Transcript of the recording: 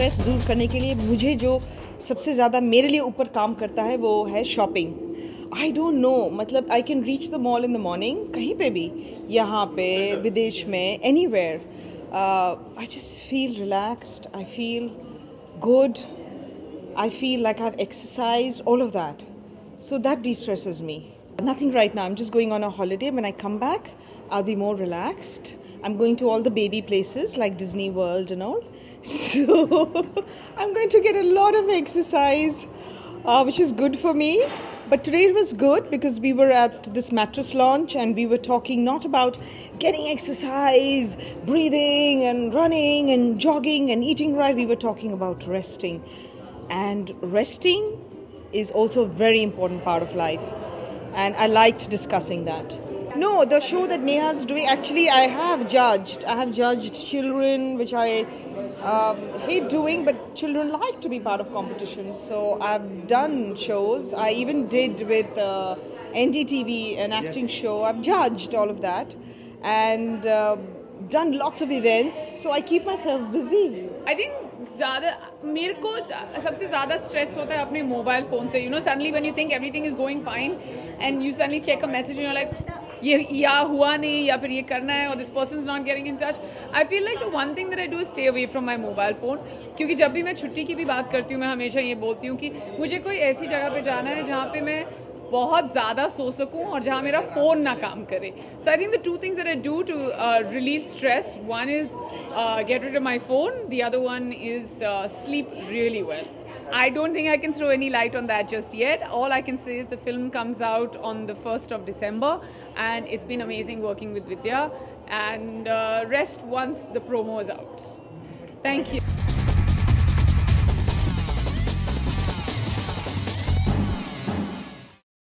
Stress दूर करने के लिए मुझे जो सबसे ज़्यादा मेरे लिए ऊपर काम करता है वो है शॉपिंग. आई डोंट नो, मतलब I can reach the mall in the morning, कहीं पे भी, यहाँ पे, विदेश में, anywhere. I just feel relaxed, I feel good, I feel like I've exercised, all of that. So that de-stresses me. Nothing right now, I'm just going on a holiday. When I come back, I'll be more relaxed. I'm going to all the baby places like Disney World and all. So I'm going to get a lot of exercise, which is good for me. But today it was good because we were at this mattress launch and we were talking not about getting exercise, breathing and running and jogging and eating right. We were talking about resting. And resting is also a very important part of life. And I liked discussing that. No, the show that Neha's doing, actually I have judged children, which I hate doing, but children like to be part of competitions. So I've done shows. I even did with NDTV, an acting show. I've judged all of that and done lots of events. So I keep myself busy. I think ज़्यादा मेरे को सबसे ज़्यादा stress होता है अपने mobile phone से. You know, suddenly when you think everything is going fine and you suddenly check a message and you are like ये या हुआ नहीं या फिर ये करना है और this person is not getting in touch. I feel like the one thing that I do stay away from my mobile phone. क्योंकि जब भी मैं छुट्टी की भी बात करती हूँ मैं हमेशा ये बोलती हूँ कि मुझे कोई ऐसी जगह पे जाना है जहाँ पे मैं बहुत ज़्यादा सो सकूँ और जहाँ मेरा फ़ोन ना काम करे. So I think the two things that I do to relieve stress, one is get rid of my phone, the other one is sleep really well. I don't think I can throw any light on that just yet. All I can say is the film comes out on the 1st of December and it's been amazing working with Vidya, and rest once the promo is out. Thank you.